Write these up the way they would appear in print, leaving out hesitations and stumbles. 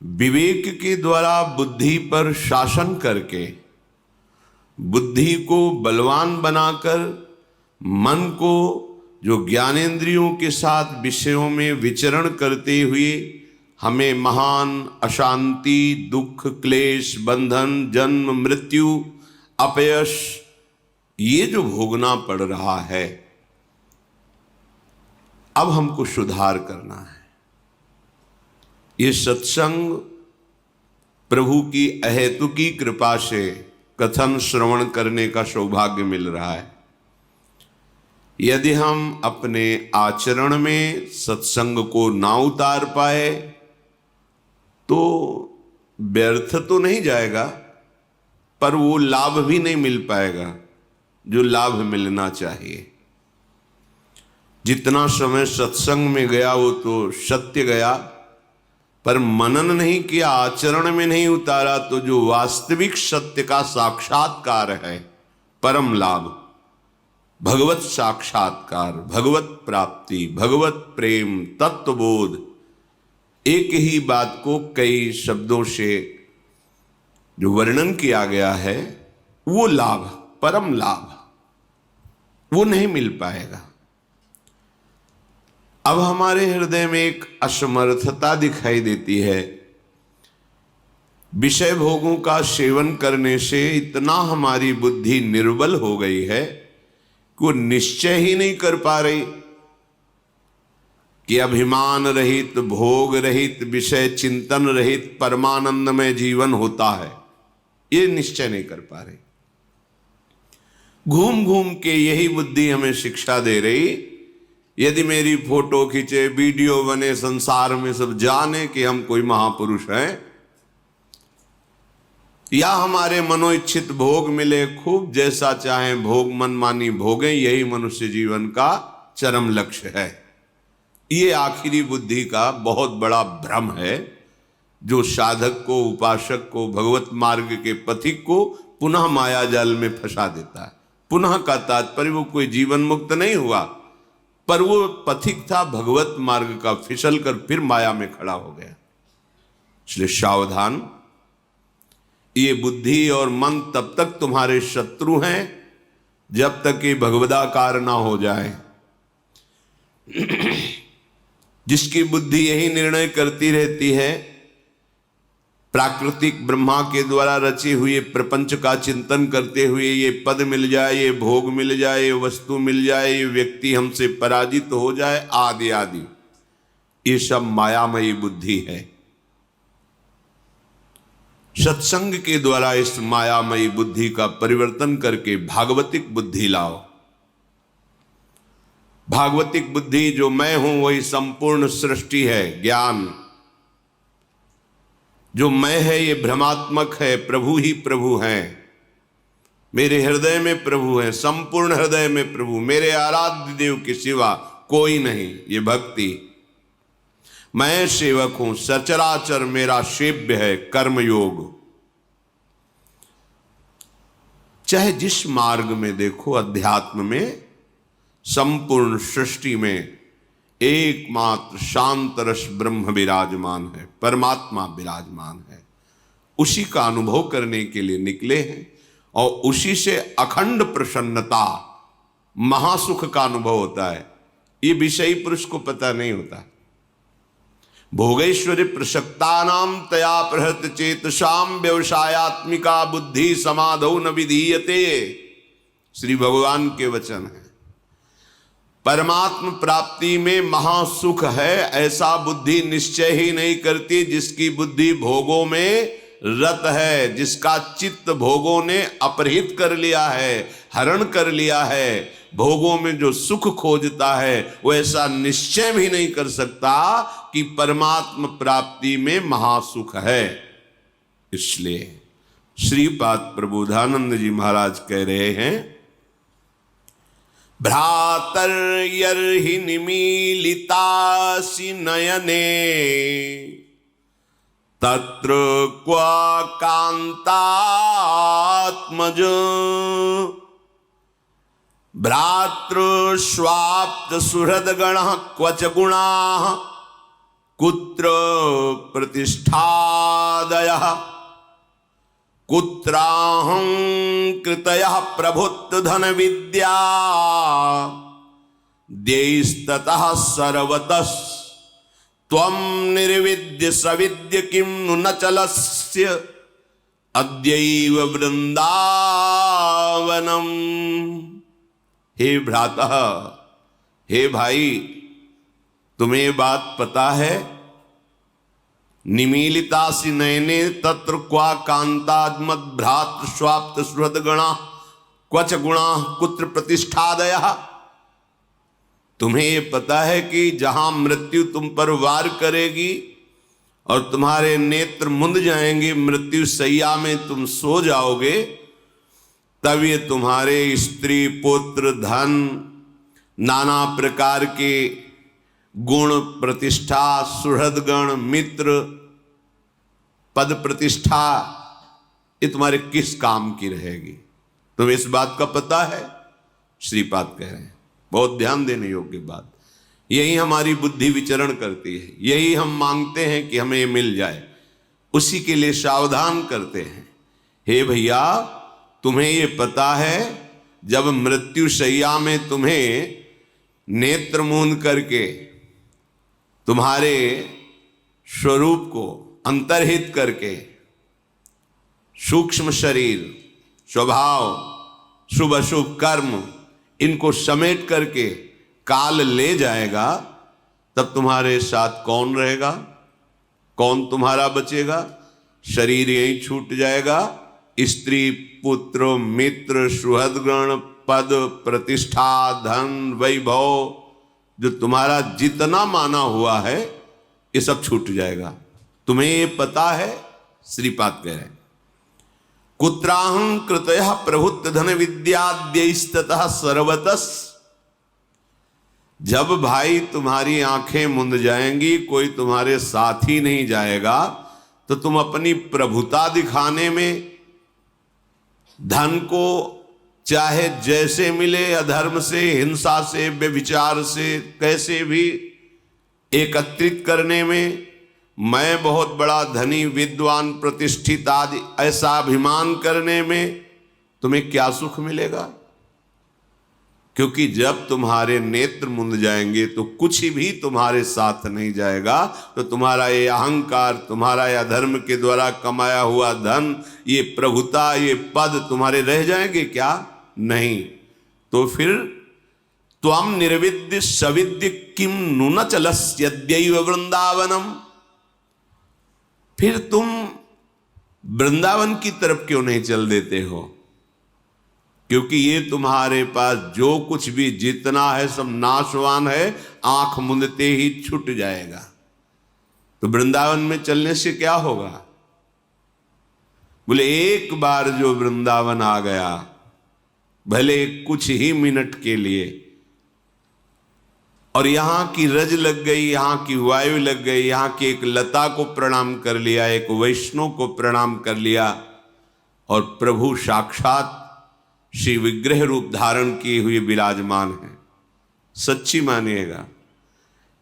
विवेक के द्वारा बुद्धि पर शासन करके, बुद्धि को बलवान बनाकर, मन को जो ज्ञानेंद्रियों के साथ विषयों में विचरण करते हुए हमें महान अशांति, दुख, क्लेश, बंधन, जन्म, मृत्यु, अपयश ये जो भोगना पड़ रहा है, अब हमको सुधार करना है। ये सत्संग प्रभु की अहेतुकी कृपा से कथन श्रवण करने का सौभाग्य मिल रहा है। यदि हम अपने आचरण में सत्संग को ना उतार पाए तो व्यर्थ तो नहीं जाएगा, पर वो लाभ भी नहीं मिल पाएगा जो लाभ मिलना चाहिए। जितना समय सत्संग में गया वो तो सत्य गया, पर मनन नहीं किया, आचरण में नहीं उतारा, तो जो वास्तविक सत्य का साक्षात्कार है, परम लाभ, भगवत साक्षात्कार, भगवत प्राप्ति, भगवत प्रेम, तत्वबोध, एक ही बात को कई शब्दों से जो वर्णन किया गया है, वो लाभ, परम लाभ, वो नहीं मिल पाएगा। अब हमारे हृदय में एक असमर्थता दिखाई देती है। विषय भोगों का सेवन करने से इतना हमारी बुद्धि निर्बल हो गई है कि वो निश्चय ही नहीं कर पा रही कि अभिमान रहित, भोग रहित, विषय चिंतन रहित परमानंदमय जीवन होता है। ये निश्चय नहीं कर पा रही। घूम घूम के यही बुद्धि हमें शिक्षा दे रही, यदि मेरी फोटो खींचे, वीडियो बने, संसार में सब जाने कि हम कोई महापुरुष हैं, या हमारे मनोइच्छित भोग मिले, खूब जैसा चाहे भोग मनमानी भोगें, यही मनुष्य जीवन का चरम लक्ष्य है। ये आखिरी बुद्धि का बहुत बड़ा भ्रम है जो साधक को, उपासक को, भगवत मार्ग के पथिक को पुनः माया जाल में फंसा देता है। पुनः का तात्पर्य वो कोई जीवन मुक्त नहीं हुआ, पर वो पथिक था भगवत मार्ग का, फिसल कर फिर माया में खड़ा हो गया। इसलिए सावधान, ये बुद्धि और मन तब तक तुम्हारे शत्रु हैं जब तक ये भगवदाकार ना हो जाए। जिसकी बुद्धि यही निर्णय करती रहती है, प्राकृतिक ब्रह्मा के द्वारा रचे हुए प्रपंच का चिंतन करते हुए, ये पद मिल जाए, ये भोग मिल जाए, ये वस्तु मिल जाए, ये व्यक्ति हमसे पराजित हो जाए, आदि आदि, ये सब मायामयी बुद्धि है। सत्संग के द्वारा इस मायामयी बुद्धि का परिवर्तन करके भागवतिक बुद्धि लाओ। भागवतिक बुद्धि जो मैं हूं वही संपूर्ण सृष्टि है, ज्ञान जो मैं है ये भ्रमात्मक है, प्रभु ही प्रभु हैं, मेरे हृदय में प्रभु है, संपूर्ण हृदय में प्रभु, मेरे आराध्य देव के सिवा कोई नहीं, ये भक्ति। मैं सेवक हूं, सचराचर मेरा सेव्य है, कर्मयोग। चाहे जिस मार्ग में देखो, अध्यात्म में, संपूर्ण सृष्टि में एकमात्र शांत रस ब्रह्म विराजमान है, परमात्मा विराजमान है। उसी का अनुभव करने के लिए निकले हैं और उसी से अखंड प्रसन्नता, महासुख का अनुभव होता है। ये विषयी पुरुष को पता नहीं होता। भोगैश्वर्य प्रसक्तानाम तया प्रहृत चेतसाम व्यवसायात्मिका बुद्धि समाधौ न विधीयते, श्री भगवान के वचन है। परमात्म प्राप्ति में महासुख है, ऐसा बुद्धि निश्चय ही नहीं करती जिसकी बुद्धि भोगों में रत है, जिसका चित्त भोगों ने अपहृत कर लिया है, हरण कर लिया है। भोगों में जो सुख खोजता है वो ऐसा निश्चय भी नहीं कर सकता कि परमात्म प्राप्ति में महासुख है। इसलिए श्रीपाद प्रबोधानंद जी महाराज कह रहे हैं, भ्रातर्यर्हि निमीलितासि नयने तत्र क्व कान्तात्मज भ्रातृ स्वाप्त सुहृदगणः क्वच गुणाः कुत्र प्रतिष्ठादयः कुत्राहं कृतयः प्रभुत्व धन विद्या देस्ततः सर्वतः त्वं निर्विद्य सविद्य किं नु न चलस्य अद्यैव वृंदावनम। हे भ्रातः, हे भाई, तुम्हें बात पता है? निमीलितासि नयने तत्र क्वा कांताद्मद भ्रातृ स्वाप्त सुहृद गणा क्वच गुणा कुत्र प्रतिष्ठादयः। तुम्हें ये पता है कि जहां मृत्यु तुम पर वार करेगी और तुम्हारे नेत्र मुंद जाएंगे, मृत्यु सैया में तुम सो जाओगे, तब ये तुम्हारे स्त्री पुत्र धन नाना प्रकार के गुण प्रतिष्ठा सुहृदगण मित्र पद प्रतिष्ठा ये तुम्हारे किस काम की रहेगी? तुम्हें इस बात का पता है? श्रीपाद कह रहे हैं, बहुत ध्यान देने योग्य बात। यही हमारी बुद्धि विचरण करती है, यही हम मांगते हैं कि हमें मिल जाए, उसी के लिए सावधान करते हैं। हे भैया, तुम्हें ये पता है जब मृत्यु शैया में तुम्हें नेत्र मूंद करके तुम्हारे स्वरूप को अंतर्हित करके सूक्ष्म शरीर स्वभाव शुभ अशुभ कर्म इनको समेट करके काल ले जाएगा, तब तुम्हारे साथ कौन रहेगा? कौन तुम्हारा बचेगा? शरीर यहीं छूट जाएगा, स्त्री पुत्र मित्र सुहृदगण पद प्रतिष्ठा धन वैभव जो तुम्हारा जितना माना हुआ है ये सब छूट जाएगा। तुम्हें ये पता है? श्रीपाद कह रहे हैं, कुत्राहं कृतयः प्रभुत्व धन विद्याद्यैस्ततः सर्वतः। जब भाई तुम्हारी आंखें मुंद जाएंगी, कोई तुम्हारे साथ ही नहीं जाएगा, तो तुम अपनी प्रभुता दिखाने में धन को चाहे जैसे मिले, अधर्म से, हिंसा से, व्यभिचार से, कैसे भी एकत्रित करने में, मैं बहुत बड़ा धनी विद्वान प्रतिष्ठित आदि ऐसा अभिमान करने में तुम्हें क्या सुख मिलेगा? क्योंकि जब तुम्हारे नेत्र मुंद जाएंगे तो कुछ भी तुम्हारे साथ नहीं जाएगा, तो तुम्हारा ये अहंकार, तुम्हारा ये अधर्म के द्वारा कमाया हुआ धन, ये प्रभुता, ये पद तुम्हारे रह जाएंगे क्या? नहीं। तो फिर त्वं निर्विद्य सविद्य किम नु न चलस्यद्यैव वृंदावनम। फिर तुम वृंदावन की तरफ क्यों नहीं चल देते हो? क्योंकि ये तुम्हारे पास जो कुछ भी जितना है सब नाशवान है, आंख मूंदते ही छूट जाएगा। तो वृंदावन में चलने से क्या होगा? बोले एक बार जो वृंदावन आ गया, भले कुछ ही मिनट के लिए, और यहां की रज लग गई, यहां की वायु लग गई, यहां की एक लता को प्रणाम कर लिया, एक वैष्णव को प्रणाम कर लिया, और प्रभु साक्षात श्री विग्रह रूप धारण किए हुए विराजमान है। सच्ची मानिएगा,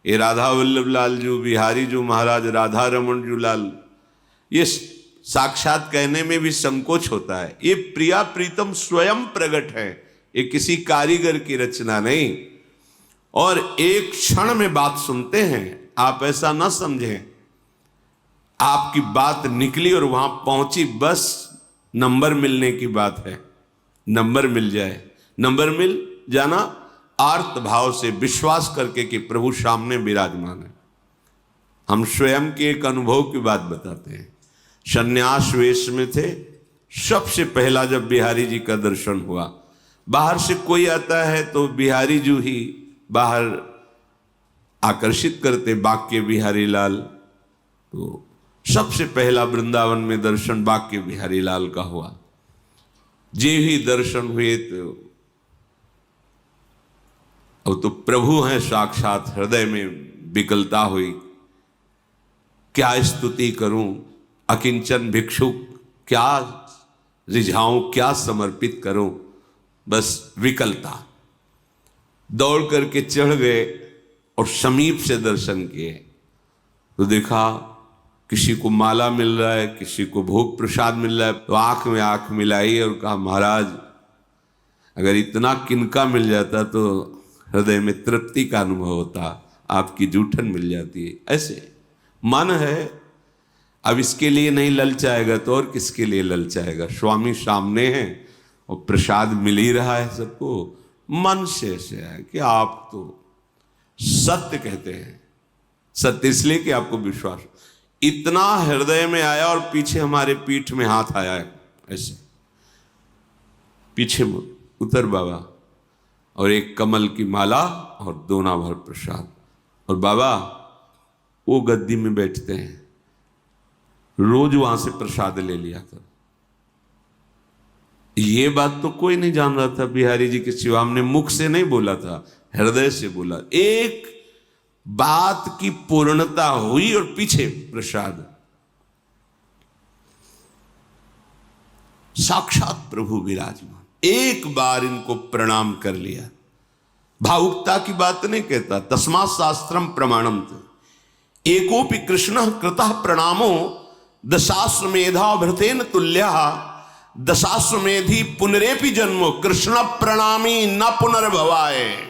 ये राधा वल्लभ लाल जो, बिहारी जो महाराज, राधा रमन जो लाल, ये साक्षात कहने में भी संकोच होता है। ये प्रिया प्रीतम स्वयं प्रकट है, ये किसी कारीगर की रचना नहीं। और एक क्षण में बात सुनते हैं, आप ऐसा ना समझें आपकी बात निकली और वहां पहुंची, बस नंबर मिलने की बात है। नंबर मिल जाए, नंबर मिल जाना आर्त भाव से विश्वास करके कि प्रभु सामने विराजमान है। हम स्वयं के एक अनुभव की बात बताते हैं। सन्यास वेश में थे, सबसे पहला जब बिहारी जी का दर्शन हुआ, बाहर से कोई आता है तो बिहारी जी ही बाहर आकर्षित करते, बाक्य बिहारी लाल। तो सबसे पहला वृंदावन में दर्शन बाक्य बिहारी लाल का हुआ। जे ही दर्शन हुए तो अब तो प्रभु हैं साक्षात, हृदय में विकलता हुई, क्या स्तुति करूं, अकिंचन भिक्षुक क्या रिझाऊं, क्या समर्पित करूं, बस विकलता। दौड़ करके चढ़ गए और समीप से दर्शन किए। तो देखा किसी को माला मिल रहा है, किसी को भोग प्रसाद मिल रहा है, तो आंख में आंख मिलाई और कहा महाराज अगर इतना किनका मिल जाता तो हृदय में तृप्ति का अनुभव होता, आपकी जूठन मिल जाती है। ऐसे मन है, अब इसके लिए नहीं ललचाएगा तो और किसके लिए ललचाएगा। स्वामी सामने हैं और प्रसाद मिल ही रहा है सबको। मन से ऐसे है कि आप तो सत्य कहते हैं, सत्य इसलिए कि आपको विश्वास, इतना हृदय में आया और पीछे हमारे पीठ में हाथ आया है, ऐसे पीछे उतर बाबा, और एक कमल की माला और दोना भर प्रसाद। और बाबा वो गद्दी में बैठते हैं, रोज वहां से प्रसाद ले लिया कर। ये बात तो कोई नहीं जान रहा था बिहारी जी के सिवा, हमने मुख से नहीं बोला था, हृदय से बोला। एक बात की पूर्णता हुई और पीछे प्रसाद। साक्षात प्रभु विराजमान, एक बार इनको प्रणाम कर लिया। भावुकता की बात नहीं कहता, तस्मात् शास्त्रम प्रमाणम। एकोपि कृष्ण कृतः प्रणामो दशाश्वमेधा भृतेन तुल्यः दशाश्वमेधी पुनरेपि जन्मो कृष्ण प्रणामी न पुनर्भवाय।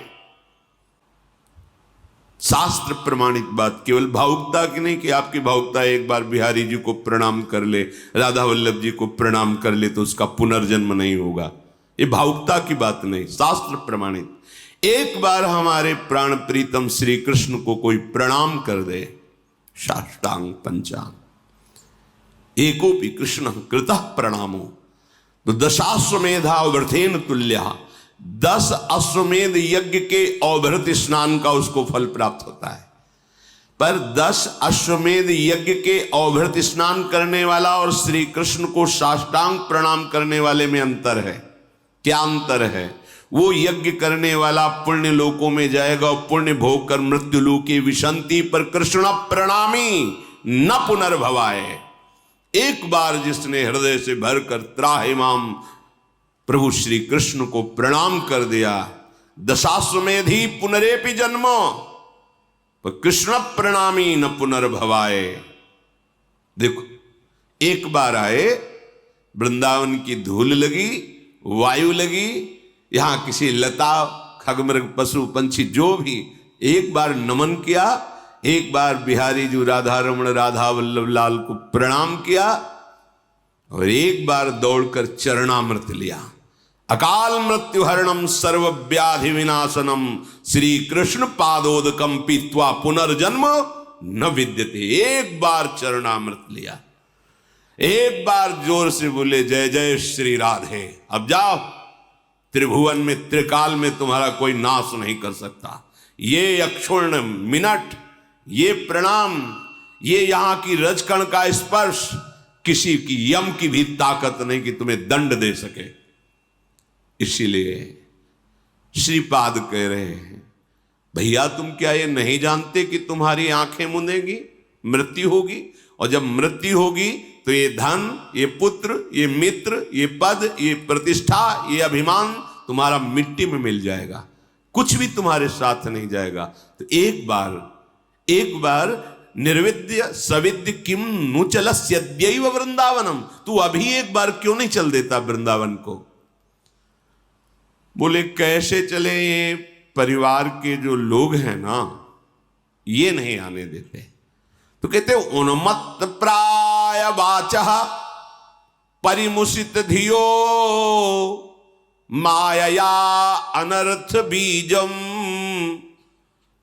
शास्त्र प्रमाणित बात, केवल भावुकता की नहीं कि आपकी भावुकता एक बार बिहारी जी को प्रणाम कर ले, राधा वल्लभ जी को प्रणाम कर ले तो उसका पुनर्जन्म नहीं होगा, ये भावुकता की बात नहीं, शास्त्र प्रमाणित। एक बार हमारे प्राण प्रीतम श्री कृष्ण को कोई प्रणाम कर दे, साष्टांग पंचांग, एकोपि कृष्ण कृतः प्रणामो तो दशाश्वमेधा व्रतेन तुल्य, 10 अश्वमेध यज्ञ के अवभृत स्नान का उसको फल प्राप्त होता है। पर 10 अश्वमेध यज्ञ के अवभृत स्नान करने वाला और श्री कृष्ण को साष्टांग प्रणाम करने वाले में अंतर है। क्या अंतर है? वो यज्ञ करने वाला पुण्य लोकों में जाएगा और पुण्य भोग कर मृत्यु लोके विशंति, पर कृष्ण प्रणामी न पुनर्भवाए। एक बार जिसने हृदय से भरकर त्राहिमाम प्रभु श्री कृष्ण को प्रणाम कर दिया, दशाश्वमेधी पुनरेपि जन्मो, पर कृष्ण प्रणामी न पुनर्भवाए। देखो, एक बार आए, वृंदावन की धूल लगी, वायु लगी, यहां किसी लता खगमृग पशु पंछी जो भी एक बार नमन किया, एक बार बिहारी जी राधा रमण राधा वल्लभ लाल को प्रणाम किया और एक बार दौड़कर चरणामृत लिया। अकाल मृत्यु हरणम सर्व व्याधि विनाशनम श्री कृष्ण पादोदकम पीत्वा पुनर्जन्म न विद्यते। एक बार चरणामृत लिया, एक बार जोर से बोले जय जय श्री राधे। अब जाओ, त्रिभुवन में त्रिकाल में तुम्हारा कोई नाश नहीं कर सकता। ये अक्षुण्ण मिनट, ये प्रणाम, ये यहां की रजकण का स्पर्श, किसी की यम की भी ताकत नहीं कि तुम्हें दंड दे सके। इसीलिए श्रीपाद कह रहे हैं, भैया तुम क्या ये नहीं जानते कि तुम्हारी आंखें मुंदेंगी, मृत्यु होगी, और जब मृत्यु होगी तो ये धन, ये पुत्र, ये मित्र, ये पद, ये प्रतिष्ठा, ये अभिमान तुम्हारा मिट्टी में मिल जाएगा, कुछ भी तुम्हारे साथ नहीं जाएगा। तो एक बार निर्विद्य सविद्य किम नु चलस्यद्यैव वृंदावनम, तू अभी एक बार क्यों नहीं चल देता वृंदावन को? बोले कैसे चले, ये परिवार के जो लोग हैं ना, ये नहीं आने देते। तो कहते उन्मत्त प्राय वाचः परिमुषित धियो मायया अनर्थ बीजम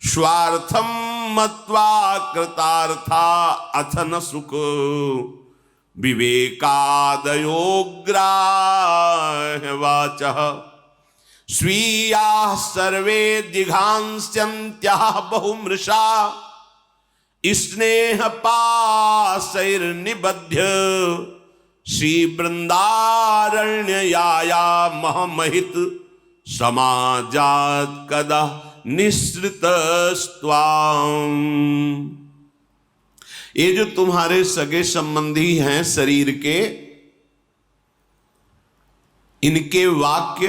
स्वार्थम मत्वा कृतार्था अथ न सुख विवेकादयो ग्राह्य वाचः स्वीयाः सर्वे जिघांस्यन्त्याः बहुमृषा स्नेह पाशैर्निबध्य श्री वृंदारण्याया महमहित समाजात कदा निःसृतस्त्वाम्। ये जो तुम्हारे सगे संबंधी हैं शरीर के, इनके वाक्य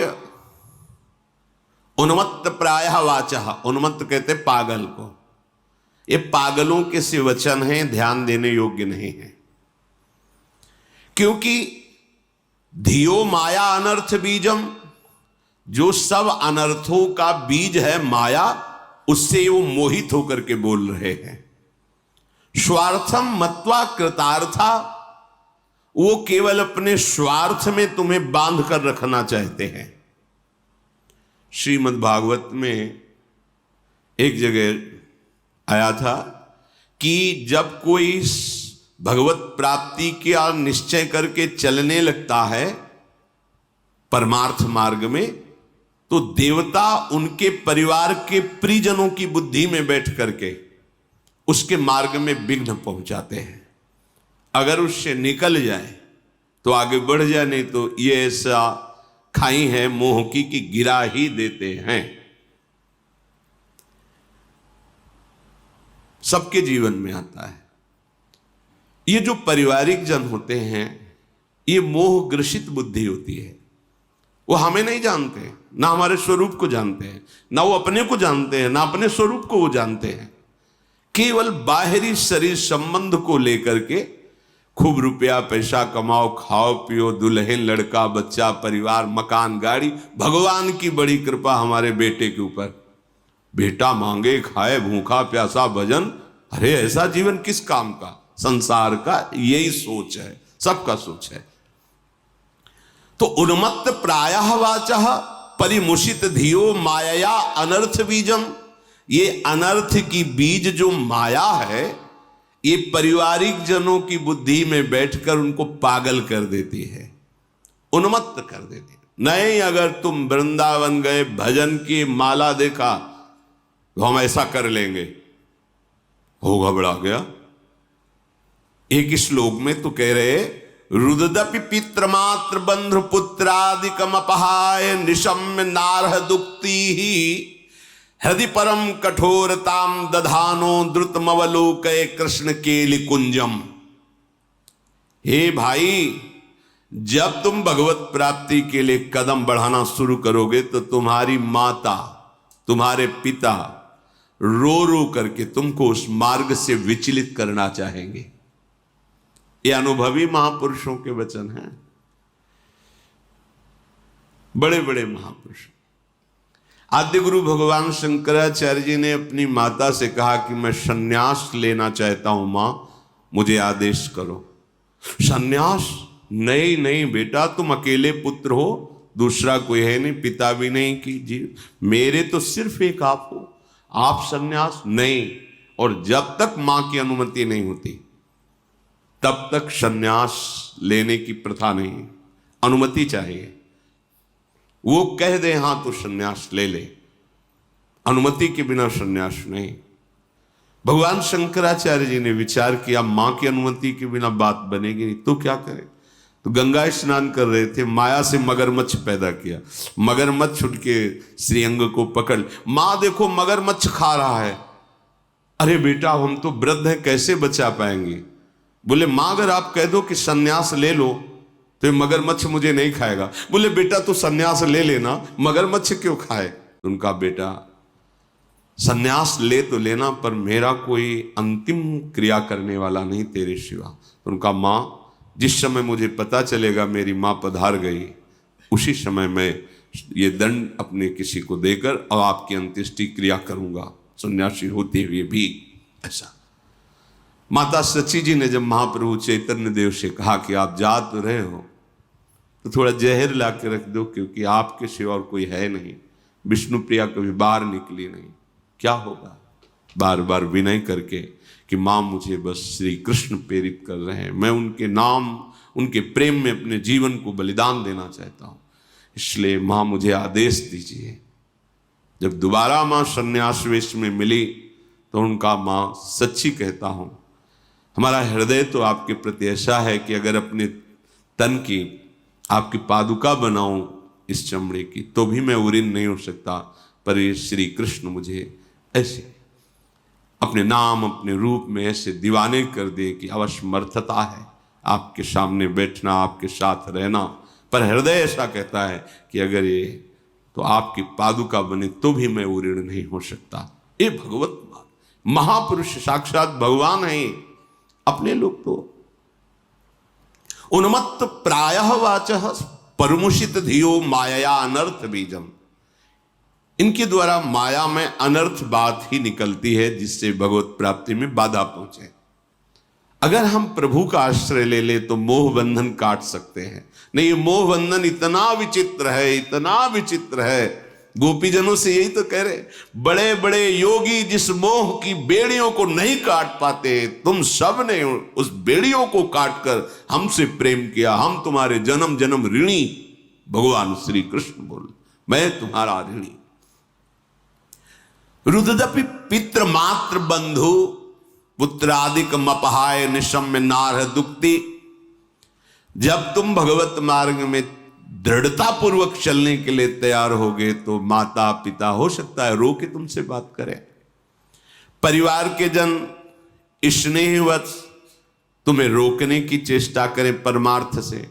उन्मत्त प्रायः वाचः, उन्मत्त कहते पागल को, ये पागलों के से वचन हैं, ध्यान देने योग्य नहीं है। क्योंकि धियो माया अनर्थ बीजम, जो सब अनर्थों का बीज है माया, उससे वो मोहित होकर के बोल रहे हैं। स्वार्थम मत्वा कृतार्था, वो केवल अपने स्वार्थ में तुम्हें बांध कर रखना चाहते हैं। श्रीमद् भागवत में एक जगह आया था कि जब कोई भगवत प्राप्ति का निश्चय करके चलने लगता है परमार्थ मार्ग में, तो देवता उनके परिवार के परिजनों की बुद्धि में बैठ करके उसके मार्ग में विघ्न पहुंचाते हैं। अगर उससे निकल जाए तो आगे बढ़ जाए, नहीं तो ये ऐसा खाई है मोह की कि गिरा ही देते हैं। सबके जीवन में आता है। ये जो पारिवारिक जन होते हैं, ये मोह ग्रसित बुद्धि होती है। वो हमें नहीं जानते, ना हमारे स्वरूप को जानते हैं, ना वो अपने को जानते हैं, ना अपने स्वरूप को वो जानते हैं। केवल बाहरी शरीर संबंध को लेकर के खूब रुपया पैसा कमाओ, खाओ पियो, दुल्हन लड़का बच्चा परिवार मकान गाड़ी, भगवान की बड़ी कृपा हमारे बेटे के ऊपर, बेटा मांगे खाए भूखा प्यासा भजन। अरे ऐसा जीवन किस काम का? संसार का यही सोच है, सबका सोच है। तो उन्मत्त प्रायः वाचः परिमुषित धियो माया अनर्थ बीजम, ये अनर्थ की बीज जो माया है, ये पारिवारिक जनों की बुद्धि में बैठकर उनको पागल कर देती है, उन्मत्त कर देती है। नहीं, अगर तुम वृंदावन गए, भजन की माला देखा, तो हम ऐसा कर लेंगे, हो घबरा गया। एक श्लोक में तो कह रहे, रुददपि पितृमात्र बंध्र पुत्रादिकम अपहाय निशम्य नारह दुक्ति ही हृदय परम कठोरताम दधानो द्रुतमवलोकय कृष्ण केलि कुंजम। हे भाई, जब तुम भगवत प्राप्ति के लिए कदम बढ़ाना शुरू करोगे तो तुम्हारी माता तुम्हारे पिता रो रो करके तुमको उस मार्ग से विचलित करना चाहेंगे। ये अनुभवी महापुरुषों के वचन हैं, बड़े बड़े महापुरुष। आद्य गुरु भगवान शंकराचार्य जी ने अपनी माता से कहा कि मैं सन्यास लेना चाहता हूं मां, मुझे आदेश करो। सन्यास? नहीं नहीं बेटा, तुम अकेले पुत्र हो, दूसरा कोई है नहीं, पिता भी नहीं कि जी मेरे तो सिर्फ एक आप हो, आप सन्यास? नहीं। और जब तक मां की अनुमति नहीं होती तब तक सन्यास लेने की प्रथा नहीं है, अनुमति चाहिए। वो कह दे हां तो सन्यास ले ले, अनुमति के बिना सन्यास नहीं। भगवान शंकराचार्य जी ने विचार किया मां की अनुमति के बिना बात बनेगी नहीं, तो क्या करें? तो गंगा स्नान कर रहे थे, माया से मगरमच्छ पैदा किया। मगरमच्छ उठ के श्रीअंग को पकड़, मां देखो मगरमच्छ खा रहा है। अरे बेटा, हम तो वृद्ध हैं, कैसे बचा पाएंगे? बोले मां, अगर आप कह दो कि सन्यास ले लो तो ये मगरमच्छ मुझे नहीं खाएगा। बोले बेटा तो सन्यास ले लेना, मगरमच्छ क्यों खाए? उनका बेटा सन्यास ले तो लेना, पर मेरा कोई अंतिम क्रिया करने वाला नहीं तेरे सिवा। उनका मां, जिस समय मुझे पता चलेगा मेरी मां पधार गई, उसी समय मैं ये दंड अपने किसी को देकर और आपकी अंत्येष्टि क्रिया करूंगा, सन्यासी होते हुए भी। ऐसा माता सची जी ने जब महाप्रभु चैतन्य देव से कहा कि आप जा तो रहे हो तो थोड़ा जहर ला के रख दो, क्योंकि आपके सिवा और कोई है नहीं। विष्णु प्रिया कभी बाहर निकली नहीं, क्या होगा? बार बार विनय करके कि माँ मुझे बस श्री कृष्ण प्रेरित कर रहे हैं, मैं उनके नाम उनके प्रेम में अपने जीवन को बलिदान देना चाहता हूँ, इसलिए माँ मुझे आदेश दीजिए। जब दोबारा माँ संन्यास वेश में मिली तो उनका माँ सच्ची कहता हूँ, हमारा हृदय तो आपके प्रति ऐसा है कि अगर अपने तन की आपकी पादुका बनाऊं इस चमड़े की तो भी मैं उरीन नहीं हो सकता, पर ये श्री कृष्ण मुझे ऐसे अपने नाम अपने रूप में ऐसे दीवाने कर दे कि अवश्यमर्थता है आपके सामने बैठना, आपके साथ रहना। पर हृदय ऐसा कहता है कि अगर ये तो आपकी पादुका बने तो भी मैं उरीण नहीं हो सकता। ये भगवत महापुरुष साक्षात भगवान हैं अपने लोग तो। उन्मत्त प्रायः वाचः परमुषित धियो माया अनर्थ बीजम। इनके द्वारा माया में अनर्थ बात ही निकलती है जिससे भगवत प्राप्ति में बाधा पहुंचे। अगर हम प्रभु का आश्रय ले ले तो मोह बंधन काट सकते हैं। नहीं, ये मोह बंधन इतना विचित्र है, इतना विचित्र है। गोपीजनों से यही तो कह रहे, बड़े बड़े योगी जिस मोह की बेड़ियों को नहीं काट पाते, तुम सब ने उस बेड़ियों को काटकर हमसे प्रेम किया। हम तुम्हारे जन्म जन्म ऋणी। भगवान श्री कृष्ण बोले, मैं तुम्हारा ऋणी। रुददपि पितृ मात्र बंधु पुत्रादिक मपहाय निशम्य नारह दुक्ति। जब तुम भगवत मार्ग में दृढ़ता पूर्वक चलने के लिए तैयार होगे तो माता पिता हो सकता है रो के तुमसे बात करें, परिवार के जन स्नेहवश तुम्हें रोकने की चेष्टा करें परमार्थ से।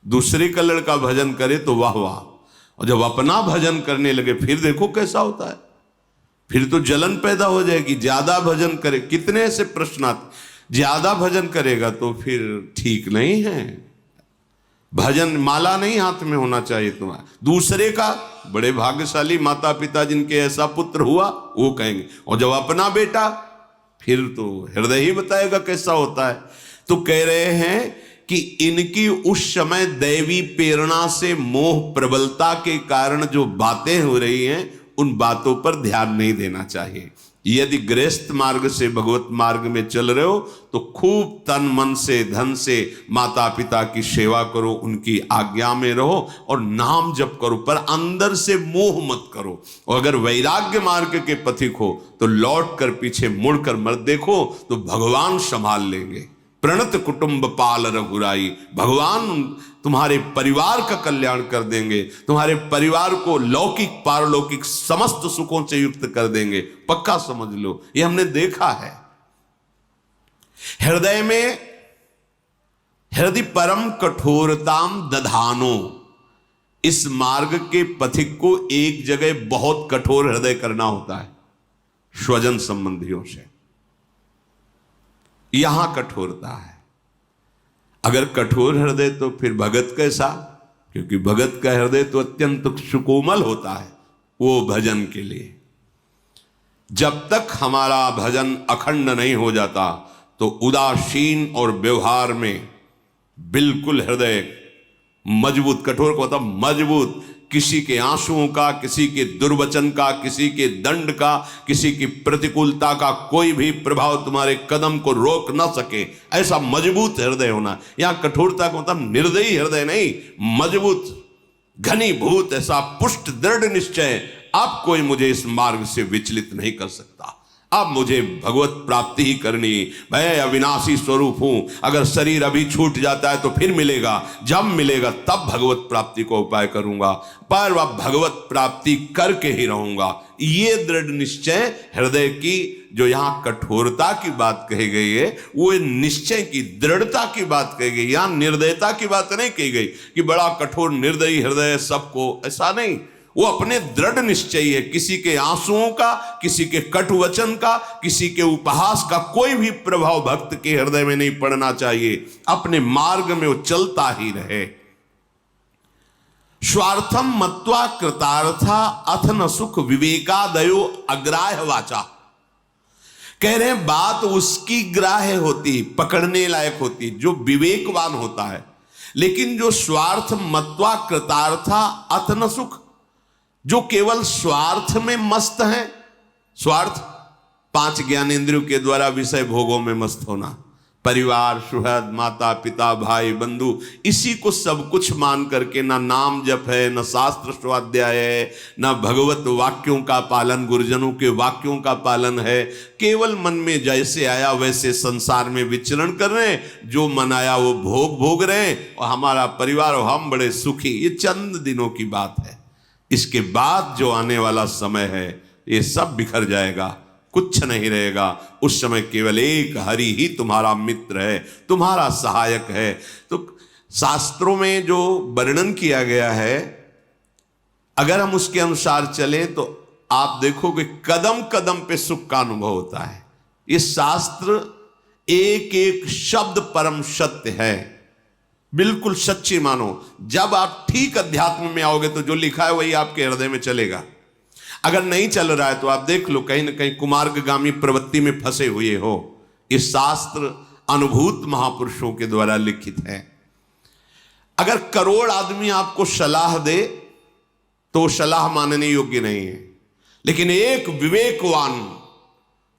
दूसरे का लड़का भजन करे तो वाह वाह, और जब अपना भजन करने लगे फिर देखो कैसा होता है। फिर तो जलन पैदा हो जाएगी। ज्यादा भजन करे, कितने ऐसे प्रश्न आते, ज्यादा भजन करेगा तो फिर ठीक नहीं है। भजन माला नहीं हाथ में होना चाहिए तुम्हारा। दूसरे का, बड़े भाग्यशाली माता पिता जिनके ऐसा पुत्र हुआ, वो कहेंगे। और जब अपना बेटा, फिर तो हृदय ही बताएगा कैसा होता है। तो कह रहे हैं कि इनकी उस समय दैवी प्रेरणा से मोह प्रबलता के कारण जो बातें हो रही हैं उन बातों पर ध्यान नहीं देना चाहिए। यदि गृहस्थ मार्ग से भगवत मार्ग में चल रहे हो तो खूब तन मन से धन से माता पिता की सेवा करो, उनकी आज्ञा में रहो और नाम जप करो, पर अंदर से मोह मत करो। और अगर वैराग्य मार्ग के पथिक हो तो लौट कर पीछे मुड़कर मत देखो, तो भगवान संभाल लेंगे। प्रणत कुटुंब पाल रघुराई। भगवान तुम्हारे परिवार का कल्याण कर देंगे, तुम्हारे परिवार को लौकिक पारलौकिक समस्त सुखों से युक्त कर देंगे, पक्का समझ लो। ये हमने देखा है। हृदय में हृदय परम कठोरताम दधानो। इस मार्ग के पथिक को एक जगह बहुत कठोर हृदय करना होता है, स्वजन संबंधियों से। यहां कठोरता है। अगर कठोर हृदय तो फिर भगत कैसा, क्योंकि भगत का हृदय तो अत्यंत सुकोमल होता है वो भजन के लिए। जब तक हमारा भजन अखंड नहीं हो जाता तो उदासीन और व्यवहार में बिल्कुल हृदय मजबूत, कठोर को होता मजबूत, किसी के आंसुओं का, किसी के दुर्वचन का, किसी के दंड का, किसी की प्रतिकूलता का कोई भी प्रभाव तुम्हारे कदम को रोक ना सके, ऐसा मजबूत हृदय होना। यहां कठोरता का मतलब निर्दयी हृदय नहीं, मजबूत घनीभूत, ऐसा पुष्ट दृढ़ निश्चय, अब कोई मुझे इस मार्ग से विचलित नहीं कर सकता। अब मुझे भगवत प्राप्ति ही करनी। मैं अविनाशी स्वरूप हूं। अगर शरीर अभी छूट जाता है तो फिर मिलेगा, जब मिलेगा तब भगवत प्राप्ति को उपाय करूंगा, पर वह भगवत प्राप्ति करके ही रहूंगा। ये दृढ़ निश्चय हृदय की, जो यहां कठोरता की बात कही गई है, वो निश्चय की, दृढ़ता की बात कही गई। यहां निर्दयता की बात नहीं कही गई कि बड़ा कठोर निर्दयी हृदय सबको, ऐसा नहीं। वो अपने दृढ़ निश्चय है। किसी के आंसुओं का, किसी के कटुवचन का, किसी के उपहास का कोई भी प्रभाव भक्त के हृदय में नहीं पड़ना चाहिए। अपने मार्ग में वो चलता ही रहे। स्वार्थम मत्वा कृतार्था अथ न सुख विवेकादयो अग्राह्य वाचा। कह रहे हैं बात उसकी ग्राह्य होती, पकड़ने लायक होती, जो विवेकवान होता है। लेकिन जो स्वार्थ मत्वा कृतार्था अथ न सुख, जो केवल स्वार्थ में मस्त हैं, स्वार्थ 5 ज्ञानेंद्रियों के द्वारा विषय भोगों में मस्त होना, परिवार, सुहृद, माता पिता, भाई बंधु, इसी को सब कुछ मान करके ना नाम जप है, न शास्त्र स्वाध्याय है, न भगवत वाक्यों का पालन, गुरुजनों के वाक्यों का पालन है। केवल मन में जैसे आया वैसे संसार में विचरण कर रहे हैं, जो मन आया वो भोग रहे हैं, और हमारा परिवार और हम बड़े सुखी। ये चंद दिनों की बात है। इसके बाद जो आने वाला समय है ये सब बिखर जाएगा, कुछ नहीं रहेगा। उस समय केवल एक हरि ही तुम्हारा मित्र है, तुम्हारा सहायक है। तो शास्त्रों में जो वर्णन किया गया है, अगर हम उसके अनुसार चलें तो आप देखोगे कदम कदम पे सुख का अनुभव होता है। ये शास्त्र एक एक शब्द परम सत्य है, बिल्कुल सच्ची मानो। जब आप ठीक अध्यात्म में आओगे तो जो लिखा है वही आपके हृदय में चलेगा। अगर नहीं चल रहा है तो आप देख लो, कहीं ना कहीं कुमार्गगामी प्रवृत्ति में फंसे हुए हो। इस शास्त्र अनुभूत महापुरुषों के द्वारा लिखित है। अगर करोड़ आदमी आपको सलाह दे तो सलाह मानने योग्य नहीं है, लेकिन एक विवेकवान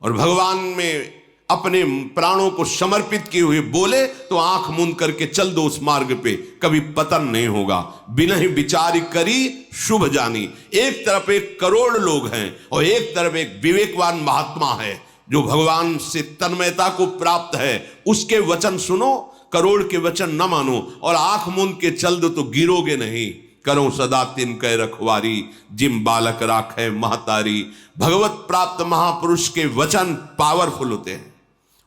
और भगवान में अपने प्राणों को समर्पित किए हुए बोले तो आंख मूंद करके चल दो उस मार्ग पे, कभी पतन नहीं होगा। बिना ही विचार करी शुभ जानी। एक तरफ एक करोड़ लोग हैं और एक तरफ एक विवेकवान महात्मा है जो भगवान से तन्मयता को प्राप्त है। उसके वचन सुनो, करोड़ के वचन न मानो और आंख मूंद के चल दो तो गिरोगे नहीं। करो सदा तिनके रखवारी, जिम बालक राखे महतारी। भगवत प्राप्त महापुरुष के वचन पावरफुल होते हैं,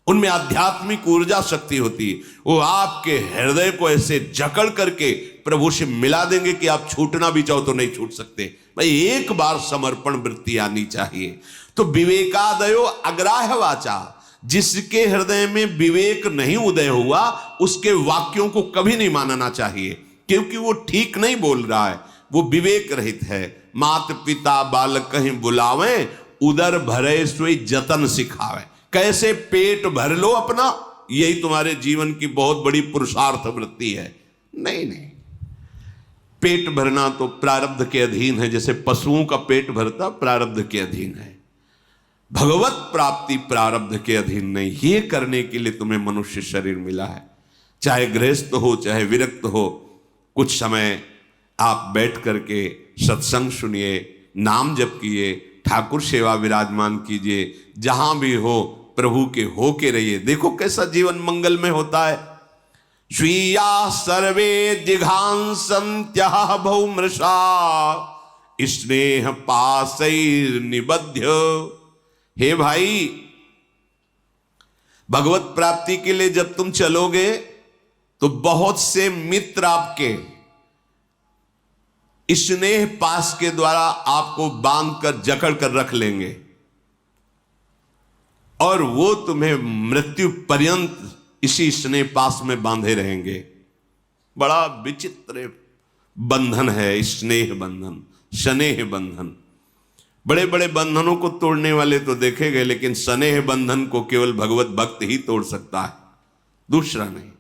उनमें आध्यात्मिक ऊर्जा शक्ति होती है। वो आपके हृदय को ऐसे जकड़ करके प्रभु से मिला देंगे कि आप छूटना भी चाहो तो नहीं छूट सकते। भाई एक बार समर्पण वृत्ति आनी चाहिए। तो विवेकादयो अग्राह्य वाचा, जिसके हृदय में विवेक नहीं उदय हुआ उसके वाक्यों को कभी नहीं मानना चाहिए, क्योंकि वो ठीक नहीं बोल रहा है, वो विवेक रहित है। मात पिता बालक कहीं बुलावे, उदर भरे सोई जतन सिखावे। कैसे पेट भर लो अपना, यही तुम्हारे जीवन की बहुत बड़ी पुरुषार्थ वृत्ति है। नहीं नहीं, पेट भरना तो प्रारब्ध के अधीन है, जैसे पशुओं का पेट भरता प्रारब्ध के अधीन है। भगवत प्राप्ति प्रारब्ध के अधीन नहीं। ये करने के लिए तुम्हें मनुष्य शरीर मिला है, चाहे गृहस्थ हो चाहे विरक्त हो। कुछ समय आप बैठ करके सत्संग सुनिए, नाम जप किए, ठाकुर सेवा विराजमान कीजिए, जहां भी हो प्रभु के हो के रहिए। देखो कैसा जीवन मंगल में होता है। स्वीया सर्वे जिघांसन्त्यः बहुमृषा, स्नेह पासैर् निबध्य। हे भाई, भगवत प्राप्ति के लिए जब तुम चलोगे तो बहुत से मित्र आपके स्नेह पास के द्वारा आपको बांध कर जकड़ कर रख लेंगे और वो तुम्हें मृत्यु पर्यंत इसी स्नेह पास में बांधे रहेंगे। बड़ा विचित्र बंधन है स्नेह बंधन, स्नेह बंधन। बड़े बड़े बंधनों को तोड़ने वाले तो देखे गए, लेकिन स्नेह बंधन को केवल भगवत भक्त ही तोड़ सकता है, दूसरा नहीं।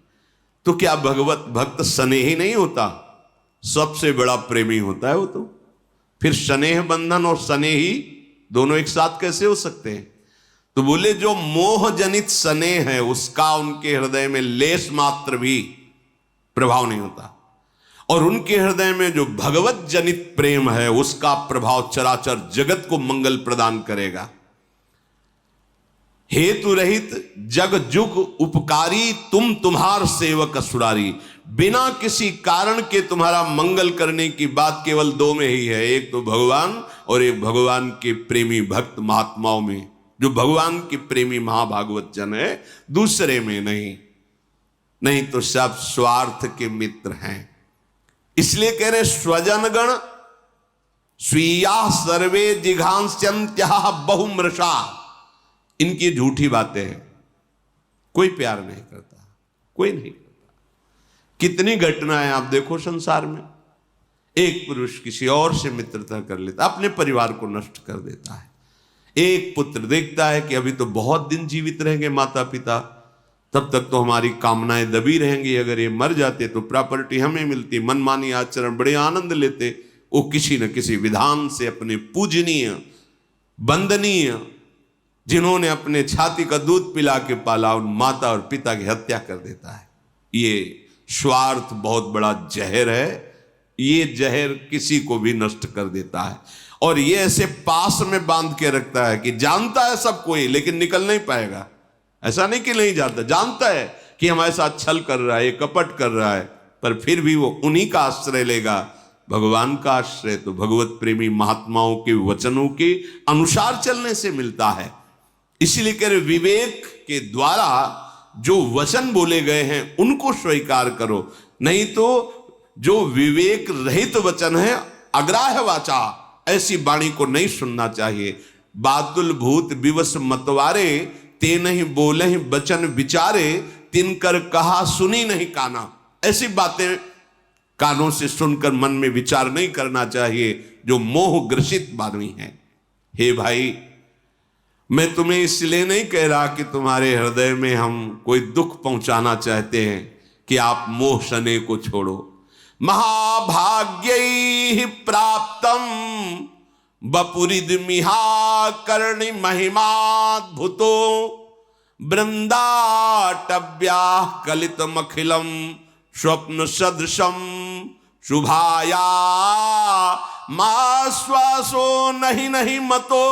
तो क्या भगवत भक्त स्नेही नहीं होता? सबसे बड़ा प्रेमी होता है वो तो। फिर स्नेह बंधन और स्नेही दोनों एक साथ कैसे हो सकते हैं? तो बोले जो मोह जनित स्नेह है उसका उनके हृदय में लेस मात्र भी प्रभाव नहीं होता, और उनके हृदय में जो भगवत जनित प्रेम है उसका प्रभाव चराचर जगत को मंगल प्रदान करेगा। हेतु रहित जग जुग उपकारी, तुम तुम्हार सेवक असुरारी। बिना किसी कारण के तुम्हारा मंगल करने की बात केवल दो में ही है, एक तो भगवान और एक भगवान के प्रेमी भक्त महात्माओं में। जो भगवान के प्रेमी महाभागवत जन है, दूसरे में नहीं। नहीं तो सब स्वार्थ के मित्र हैं। इसलिए कह रहे स्वजनगण स्वीया सर्वे जिघांस्यन्त्यः बहुमृषा। इनकी झूठी बातें हैं, कोई प्यार नहीं करता, कोई नहीं करता। कितनी घटनाएं आप देखो संसार में। एक पुरुष किसी और से मित्रता कर लेता, अपने परिवार को नष्ट कर देता है। एक पुत्र देखता है कि अभी तो बहुत दिन जीवित रहेंगे माता पिता, तब तक तो हमारी कामनाएं दबी रहेंगी, अगर ये मर जाते तो प्रॉपर्टी हमें मिलती। मनमानी आचरण, बड़े आनंद लेते। वो किसी न किसी विधान से अपने पूजनीय वंदनीय, जिन्होंने अपने छाती का दूध पिला के पाला, उन माता और पिता की हत्या कर देता है। ये स्वार्थ बहुत बड़ा जहर है। ये जहर किसी को भी नष्ट कर देता है, और ये ऐसे पास में बांध के रखता है कि जानता है सब कोई, लेकिन निकल नहीं पाएगा। ऐसा नहीं कि नहीं जानता, जानता है कि हमारे साथ छल कर रहा है, ये कपट कर रहा है, पर फिर भी वो उन्हीं का आश्रय लेगा, भगवान का आश्रय तो भगवत प्रेमी महात्माओं के वचनों के अनुसार चलने से मिलता है। इसलिए कह रहे विवेक के द्वारा जो वचन बोले गए हैं उनको स्वीकार करो, नहीं तो जो विवेक रहित वचन है अग्राह्य वाचा, ऐसी वाणी को नहीं सुनना चाहिए। बातुल भूत विवश मतवारे, ते नहीं बोले बचन विचारे, तिनकर कहा सुनी नहीं काना। ऐसी बातें कानों से सुनकर मन में विचार नहीं करना चाहिए जो मोह ग्रसित वाणी है। हे भाई, मैं तुम्हें इसलिए नहीं कह रहा कि तुम्हारे हृदय में हम कोई दुख पहुंचाना चाहते हैं कि आप मोह शने को छोड़ो। महाभाग्यै प्राप्तम वपुरिदमिहा कर्णि महिमाद्भुतो, वृंदाटव्या कलितमखिलम स्वप्न सदृशम शुभाया, माश्वासो नहीं नहीं मतो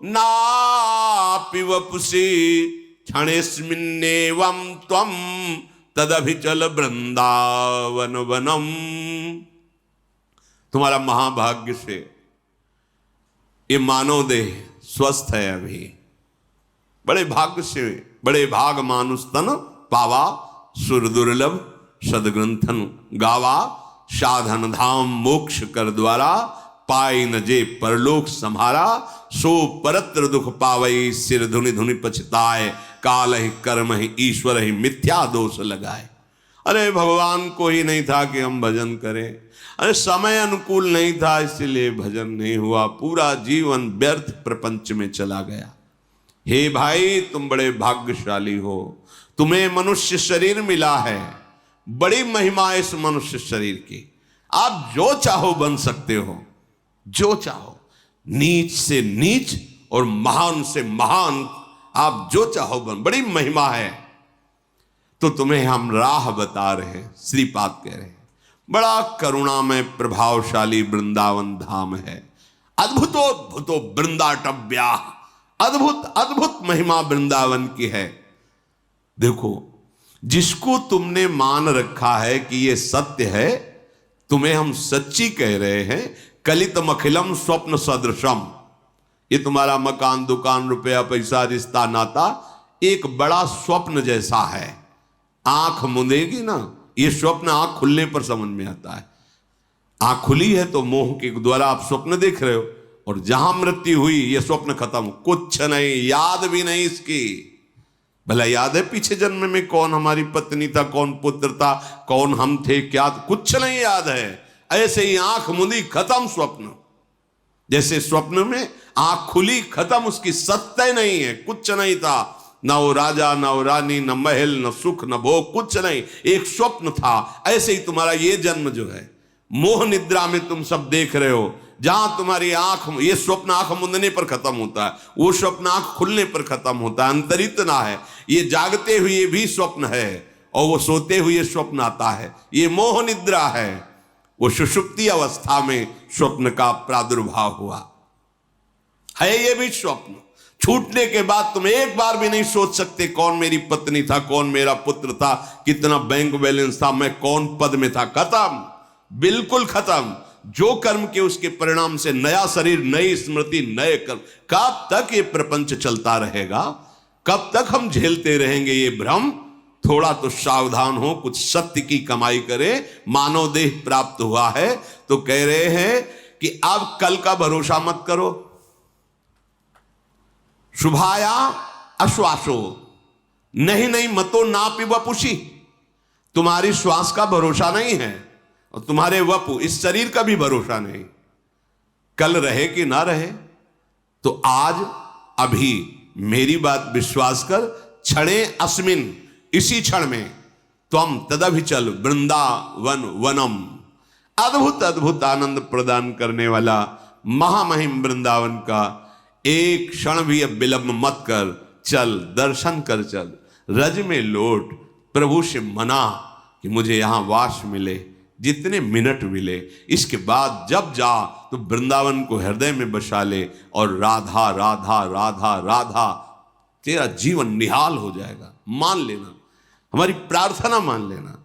नापि वपुषि, क्षणेस्मिन्नेवं त्वं तदभिचल वृंदावन वनम। तुम्हारा महाभाग्य से ये मानव देह स्वस्थ है अभी। बड़े भाग्य से, बड़े भाग मानुष तन पावा, सुर दुर्लभ सदग्रंथन गावा, साधन धाम मोक्ष कर द्वारा, पाई न जे परलोक संहारा, सो परत्र दुख पावई, सिर धुनि धुनि पछताए, काल ही कर्म ही ईश्वर ही मिथ्या दोष लगाए। अरे भगवान को ही नहीं था कि हम भजन करें, अरे समय अनुकूल नहीं था इसलिए भजन नहीं हुआ, पूरा जीवन व्यर्थ प्रपंच में चला गया। हे भाई, तुम बड़े भाग्यशाली हो, तुम्हें मनुष्य शरीर मिला है, बड़ी महिमा इस मनुष्य शरीर की। आप जो चाहो बन सकते हो, जो चाहो, नीच से नीच और महान से महान, आप जो चाहो बन, बड़ी महिमा है। तो तुम्हें हम राह बता रहे हैं, श्रीपाद कह रहे हैं, बड़ा करुणामय प्रभावशाली वृंदावन धाम है। अद्भुतोद्भुतो वृंदाटव्या, अद्भुत अद्भुत महिमा वृंदावन की है। देखो, जिसको तुमने मान रखा है कि ये सत्य है, तुम्हें हम सच्ची कह रहे हैं। कलितम अखिलम स्वप्न सदृशम, ये तुम्हारा मकान दुकान रुपया पैसा रिश्ता नाता एक बड़ा स्वप्न जैसा है। आंख मुंदेगी ना, ये स्वप्न आंख खुलने पर समझ में आता है। आंख खुली है तो मोह के द्वारा आप स्वप्न देख रहे हो, और जहां मृत्यु हुई ये स्वप्न खत्म, कुछ नहीं, याद भी नहीं इसकी। भला याद है पिछले जन्म में कौन हमारी पत्नी था, कौन पुत्र था, कौन हम थे, क्या, कुछ नहीं याद है। ऐसे ही आंख मुंदी खत्म स्वप्न, जैसे स्वप्न में आंख खुली खत्म, उसकी सत्य नहीं है, कुछ नहीं था, न वो राजा न वो रानी, न महल न सुख न भोग, कुछ नहीं, एक स्वप्न था। ऐसे ही तुम्हारा ये जन्म जो है, मोह निद्रा में तुम सब देख रहे हो, जहां तुम्हारी आंख, ये स्वप्न आंख मुंदने पर खत्म होता है, वो स्वप्न आंख खुलने पर खत्म होता है, अंतरित ना है। ये जागते हुए भी स्वप्न है और वो सोते हुए स्वप्न आता है, ये मोह निद्रा है। वो सुषुप्ति अवस्था में स्वप्न का प्रादुर्भाव हुआ है, ये भी स्वप्न। छूटने के बाद तुम एक बार भी नहीं सोच सकते कौन मेरी पत्नी था, कौन मेरा पुत्र था, कितना बैंक बैलेंस था, मैं कौन पद में था, खत्म, बिल्कुल खत्म। जो कर्म के उसके परिणाम से नया शरीर, नई स्मृति, नए कर्म। कब तक ये प्रपंच चलता रहेगा, कब तक हम झेलते रहेंगे ये भ्रम? थोड़ा तो सावधान हो, कुछ सत्य की कमाई करे। मानव देह प्राप्त हुआ है तो कह रहे हैं कि अब कल का भरोसा मत करो। शुभाया अश्वासो, नहीं नहीं मतो नापि वपुषि, तुम्हारी श्वास का भरोसा नहीं है और तुम्हारे वपु, इस शरीर का भी भरोसा नहीं, कल रहे कि ना रहे। तो आज अभी मेरी बात विश्वास कर, क्षणे अस्मिन, इसी क्षण में, त्वम तदभिचल वृंदावन वनम, अद्भुत अद्भुत आनंद प्रदान करने वाला महामहिम वृंदावन का एक क्षण भी अब विलंब मत कर, चल दर्शन कर, चल रज में लौट, प्रभु से मना कि मुझे यहां वास मिले, जितने मिनट मिले, इसके बाद जब जा तो वृंदावन को हृदय में बसा ले और राधा राधा राधा राधा, तेरा जीवन निहाल हो जाएगा। मान लेना, हमारी प्रार्थना मान लेना,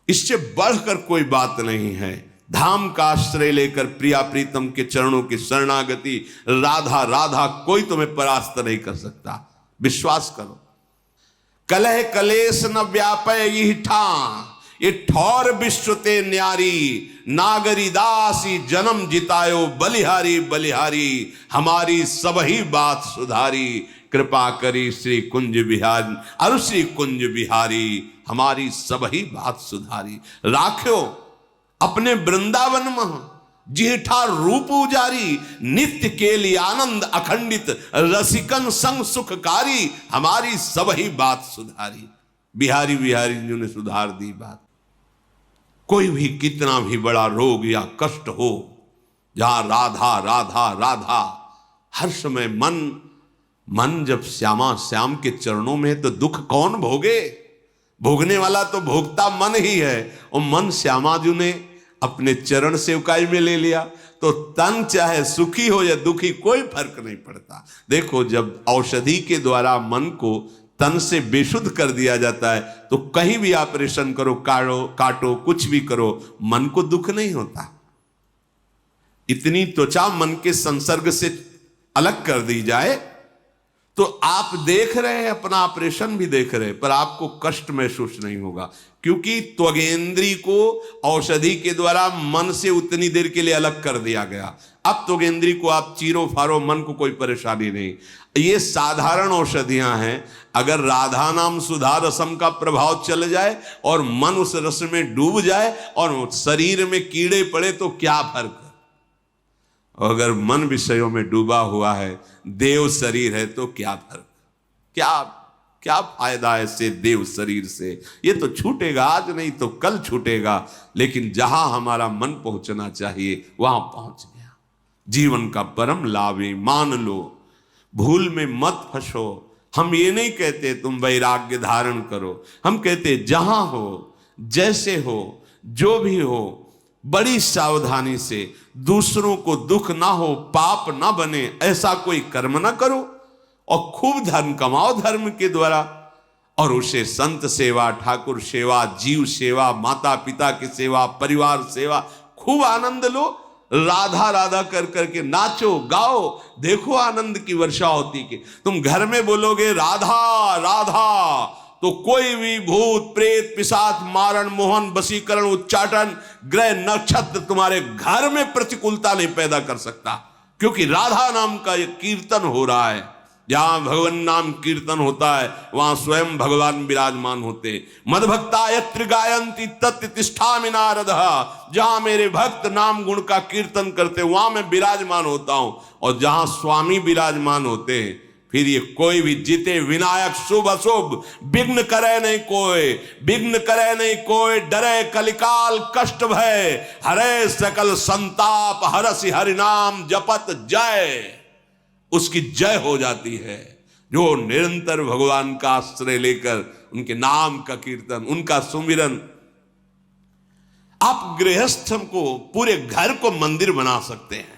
इससे बढ़कर कोई बात नहीं है। धाम का आश्रय लेकर प्रिया प्रीतम के चरणों की शरणागति, राधा राधा, कोई तुम्हें परास्त नहीं कर सकता, विश्वास करो। कलह कलेश न व्यापय यही ठा, ये ठौर विश्वते न्यारी, नागरी दासी जन्म जितायो बलिहारी बलिहारी, हमारी सब ही बात सुधारी, कृपा करी श्री कुंज बिहारी। अरु श्री कुंज बिहारी हमारी सब ही बात सुधारी। राख्यो अपने वृंदावन में जेठा रूप उजारी, नित्य के लिए आनंद अखंडित, रसिकन संग सुखकारी, हमारी सब ही बात सुधारी। बिहारी बिहारी जी ने सुधार दी बात। कोई भी कितना भी बड़ा रोग या कष्ट हो, जहां राधा राधा राधा हर समय मन जब श्यामा श्याम के चरणों में है तो दुख कौन भोगे? भोगने वाला तो भोगता मन ही है। और मन श्यामा जी ने अपने चरण सेवकाई में ले लिया तो तन चाहे सुखी हो या दुखी कोई फर्क नहीं पड़ता। देखो, जब औषधि के द्वारा मन को तन से बेशुद्ध कर दिया जाता है तो कहीं भी ऑपरेशन करो, काटो, कुछ भी करो, मन को दुख नहीं होता। इतनी त्वचा मन के संसर्ग से अलग कर दी जाए तो आप देख रहे हैं, अपना ऑपरेशन भी देख रहे हैं, पर आपको कष्ट महसूस नहीं होगा, क्योंकि त्वगेंद्री को औषधि के द्वारा मन से उतनी देर के लिए अलग कर दिया गया। अब त्वगेंद्री को आप चीरो फारो, मन को कोई परेशानी नहीं। ये साधारण औषधियां हैं। अगर राधा नाम सुधा रसम का प्रभाव चल जाए और मन उस रस में डूब जाए और शरीर में कीड़े पड़े तो क्या फर्क? और अगर मन विषयों में डूबा हुआ है, देव शरीर है, तो क्या फर्क? क्या फायदा ऐसे देव शरीर से? ये तो छूटेगा, आज नहीं तो कल छूटेगा, लेकिन जहां हमारा मन पहुंचना चाहिए वहां पहुंच गया। जीवन का परम लाभ है, मान लो, भूल में मत फंसो। हम ये नहीं कहते तुम वैराग्य धारण करो, हम कहते जहां हो, जैसे हो, जो भी हो, बड़ी सावधानी से, दूसरों को दुख ना हो, पाप ना बने, ऐसा कोई कर्म ना करो और खूब धन कमाओ धर्म के द्वारा, और उसे संत सेवा, ठाकुर सेवा, जीव सेवा, माता पिता की सेवा, परिवार सेवा, खूब आनंद लो। राधा राधा कर करके नाचो, गाओ, देखो आनंद की वर्षा होती कि तुम घर में बोलोगे राधा राधा तो कोई भी भूत प्रेत पिशाच मारण मोहन वशीकरण उच्चाटन ग्रह नक्षत्र तुम्हारे घर में प्रतिकूलता नहीं पैदा कर सकता, क्योंकि राधा नाम का ये कीर्तन हो रहा है। जहां भगवान नाम कीर्तन होता है वहां स्वयं भगवान विराजमान होते। मदभक्ता यत्र गायन्ति तत्र तिष्ठामि नारदः। जहां मेरे भक्त नाम गुण का कीर्तन करते वहां मैं विराजमान होता हूं, और जहां स्वामी विराजमान होते हैं फिर ये कोई भी जीते विनायक शुभ अशुभ विघ्न करे नहीं कोई, विघ्न करे नहीं कोई, डरे कलिकाल कष्ट भय, हरे सकल संताप, हरसि हरि नाम जपत जय। उसकी जय हो जाती है जो निरंतर भगवान का आश्रय लेकर उनके नाम का कीर्तन, उनका सुमिरन। आप गृहस्थम को, पूरे घर को मंदिर बना सकते हैं।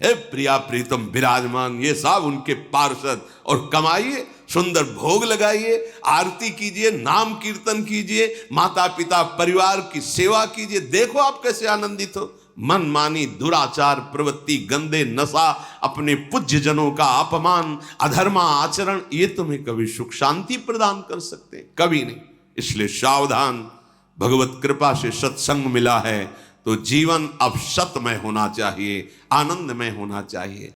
प्रिया प्रीतम विराजमान, ये सब उनके पार्षद, और कमाइए, सुंदर भोग लगाइए, आरती कीजिए, नाम कीर्तन कीजिए, माता पिता परिवार की सेवा कीजिए। देखो आप कैसे आनंदित हो। मनमानी दुराचार प्रवृत्ति, गंदे नशा, अपने पूज्य जनों का अपमान, अधर्मा आचरण, ये तुम्हें कभी सुख शांति प्रदान कर सकते? कभी नहीं। इसलिए सावधान। भगवत कृपा से सत्संग मिला है तो जीवन अब सतमय होना चाहिए, आनंदमय होना चाहिए।